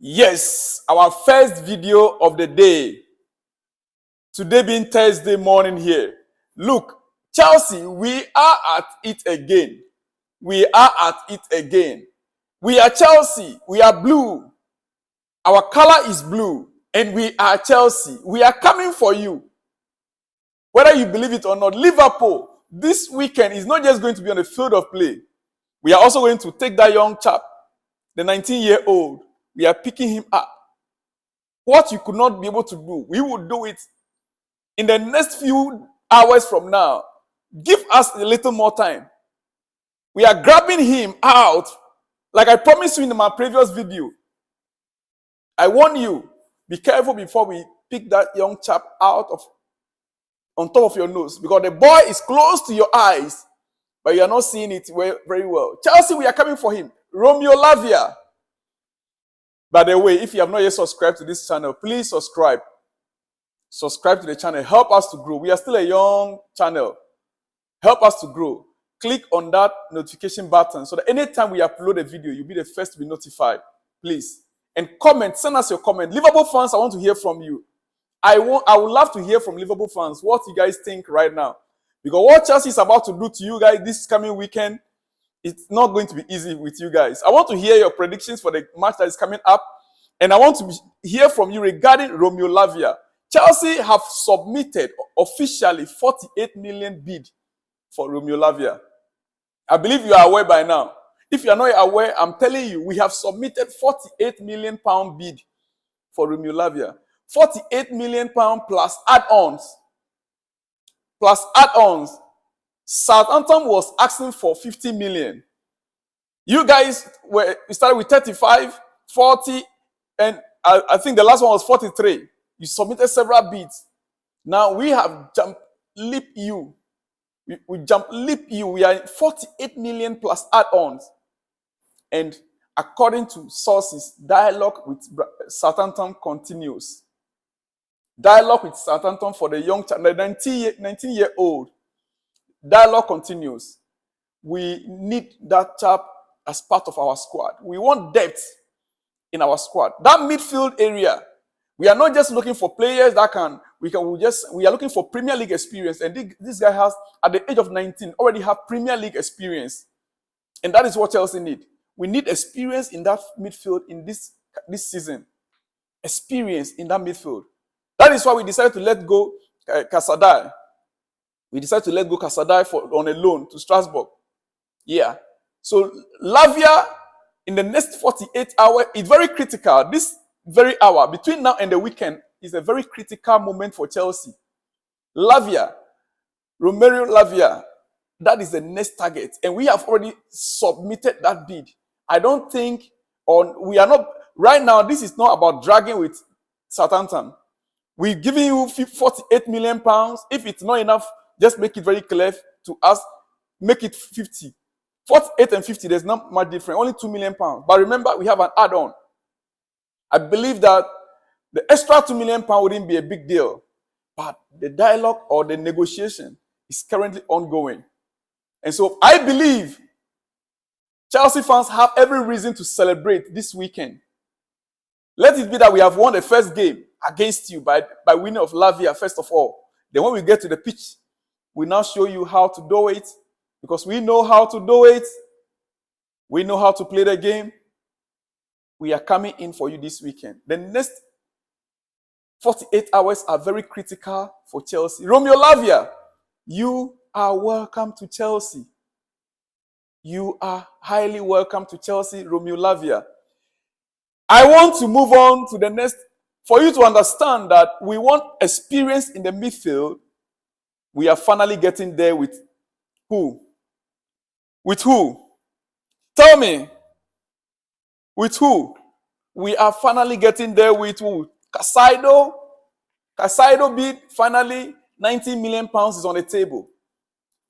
Yes, our first video of the day. Today being Thursday morning here. Look, Chelsea, we are at it again. We are at it again. We are Chelsea. We are blue. Our color is blue. And we are Chelsea. We are coming for you. Whether you believe it or not, Liverpool, this weekend is not just going to be on the field of play. We are also going to take that young chap, the 19-year-old. We are picking him up. What you could not be able to do, we will do it in the next few hours from now. Give us a little more time. We are grabbing him out, like I promised you in my previous video. I warn you, be careful before we pick that young chap out of on top of your nose, because the boy is close to your eyes, but you are not seeing it very well. Chelsea, we are coming for him. Romeo Lavia. By the way, if you have not yet subscribed to this channel, please subscribe. Subscribe to the channel. Help us to grow. We are still a young channel. Help us to grow. Click on that notification button so that anytime we upload a video, you'll be the first to be notified. Please. And comment. Send us your comment. Liverpool fans, I want to hear from you. I would love to hear from Liverpool fans what you guys think right now. Because what Chelsea is about to do to you guys this coming weekend, it's not going to be easy with you guys. I want to hear your predictions for the match that is coming up. And I want to hear from you regarding Romeo Lavia. Chelsea have submitted officially 48 million bid for Romeo Lavia. I believe you are aware by now. If you are not aware, I'm telling you, we have submitted 48 million pound bid for Romeo Lavia. 48 million pound plus add-ons. Plus add-ons. Southampton was asking for 50 million. You guys we started with 35, 40, and I think the last one was 43. You submitted several bids. Now we have jumped leap you. We jump leap you. We are 48 million plus add-ons. And according to sources, dialogue with Southampton continues. Dialogue with Southampton for the young child, the 19-year-old. Dialogue continues. We need that chap as part of our squad. We want depth in our squad. That midfield area, we are not just looking for players that we are looking for Premier League experience. And this guy has, at the age of 19, already have Premier League experience. And that is what Chelsea need. We need experience in that midfield in this season. Experience in that midfield. That is why we decided to let go Caicedo. We decided to let go Caicedo on a loan to Strasbourg. Yeah. So Lavia, in the next 48 hours, is very critical. This very hour, between now and the weekend, is a very critical moment for Chelsea. Lavia, Romeo Lavia, that is the next target. And we have already submitted that bid. I don't think, we are not, right now, this is not about dragging with Southampton. We're giving you 48 million pounds. If it's not enough, just make it very clear to us. Make it 50. 48 and 50, there's not much difference. Only 2 million pounds. But remember, we have an add-on. I believe that the extra 2 million pounds wouldn't be a big deal. But the dialogue or the negotiation is currently ongoing. And so I believe Chelsea fans have every reason to celebrate this weekend. Let it be that we have won the first game against you by winning of Lavia, first of all. Then when we get to the pitch, we now show you how to do it, because we know how to do it. We know how to play the game. We are coming in for you this weekend. The next 48 hours are very critical for Chelsea. Romeo Lavia, you are welcome to Chelsea. You are highly welcome to Chelsea, Romeo Lavia. I want to move on to the next. For you to understand that we want experience in the midfield, we are finally getting there with who? With who? Tell me. With who? We are finally getting there with who? Caicedo. Caicedo bid, finally, 90 million pounds is on the table.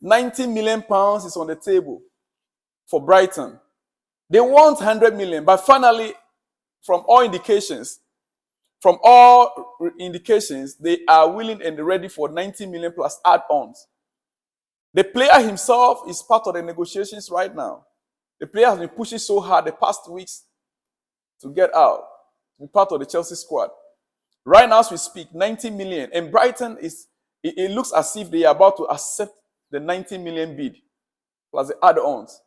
90 million pounds is on the table for Brighton. They want 100 million, but finally, from all indications, they are willing and ready for 90 million plus add-ons. The player himself is part of the negotiations right now. The player has been pushing so hard the past weeks to get out. to be part of the Chelsea squad. Right now, as we speak, 90 million. And Brighton it looks as if they are about to accept the 90 million bid plus the add-ons.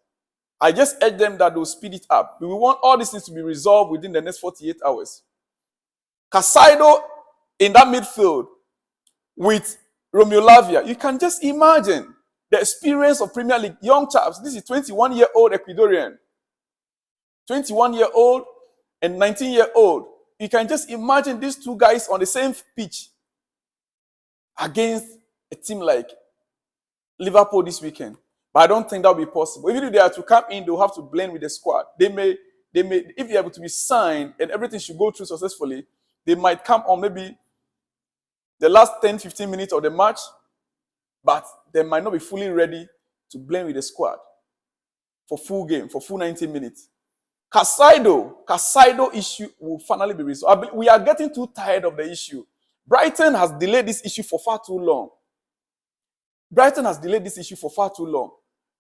I just urge them that they'll speed it up. We want all these things to be resolved within the next 48 hours. Caicedo in that midfield with Romeo Lavia. You can just imagine the experience of Premier League. Young chaps. This is 21-year-old Ecuadorian. 21-year-old and 19-year-old. You can just imagine these two guys on the same pitch against a team like Liverpool this weekend. But I don't think that will be possible. Even if they are to come in, they'll have to blend with the squad. They may, if they're able to be signed and everything should go through successfully, they might come on maybe the last 10, 15 minutes of the match, but they might not be fully ready to blend with the squad for full game, for full 90 minutes. Caicedo issue will finally be resolved. We are getting too tired of the issue. Brighton has delayed this issue for far too long.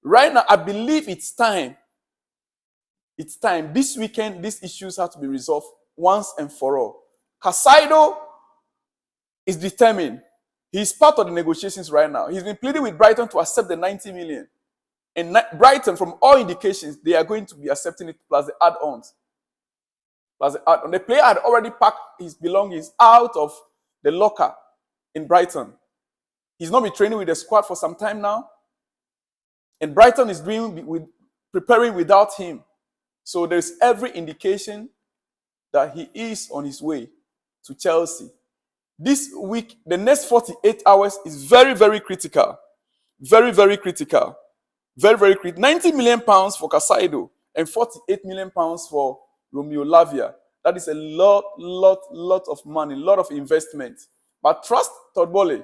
Right now, I believe it's time. It's time. This weekend, these issues have to be resolved once and for all. Caicedo is determined. He's part of the negotiations right now. He's been pleading with Brighton to accept the 90 million. And Brighton, from all indications, they are going to be accepting it plus the add-ons. The player had already packed his belongings out of the locker in Brighton. He's not been training with the squad for some time now. And Brighton is preparing without him. So there's every indication that he is on his way to Chelsea. This week, the next 48 hours is very, very critical. Very, very critical. Very, very critical. 90 million pounds for Caicedo and 48 million pounds for Romeo Lavia. That is a lot of money, a lot of investment. But trust Todd Boehly.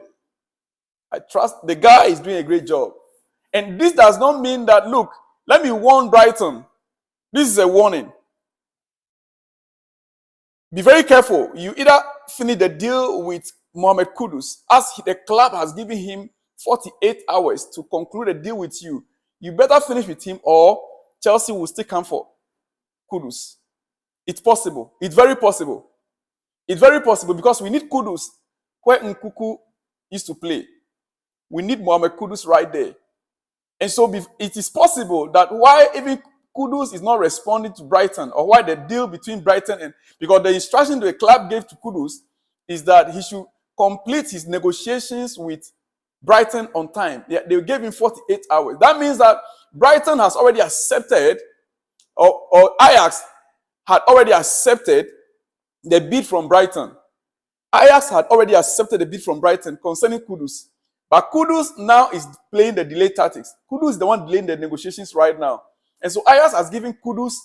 I trust the guy is doing a great job. And this does not mean that, look, let me warn Brighton. This is a warning. Be very careful. You either finish the deal with Mohamed Kudus, as the club has given him 48 hours to conclude a deal with you. You better finish with him or Chelsea will still come for Kudus. It's possible. It's very possible. It's very possible because we need Kudus where Nkuku used to play. We need Mohamed Kudus right there. And so it is possible that why even Kudus is not responding to Brighton, or why the deal between Brighton and... Because the instruction the club gave to Kudus is that he should complete his negotiations with Brighton on time. They gave him 48 hours. That means that Brighton has already accepted, or Ajax had already accepted the bid from Brighton. Ajax had already accepted the bid from Brighton concerning Kudus. But Kudus now is playing the delay tactics. Kudus is the one delaying the negotiations right now. And so Ajax has given Kudus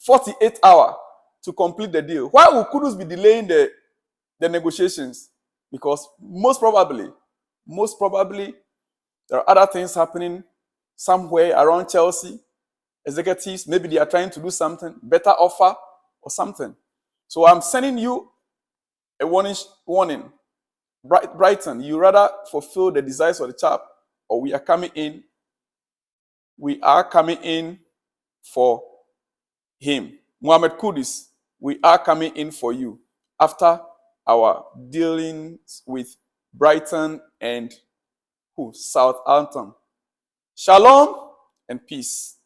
48 hours to complete the deal. Why will Kudus be delaying the negotiations? Because most probably, there are other things happening somewhere around Chelsea. Executives, maybe they are trying to do something, better offer or something. So I'm sending you a warning. Brighton, you rather fulfill the desires of the chap, or we are coming in for him. Mohamed Kudus, we are coming in for you after our dealings with Brighton and Southampton. Shalom and peace.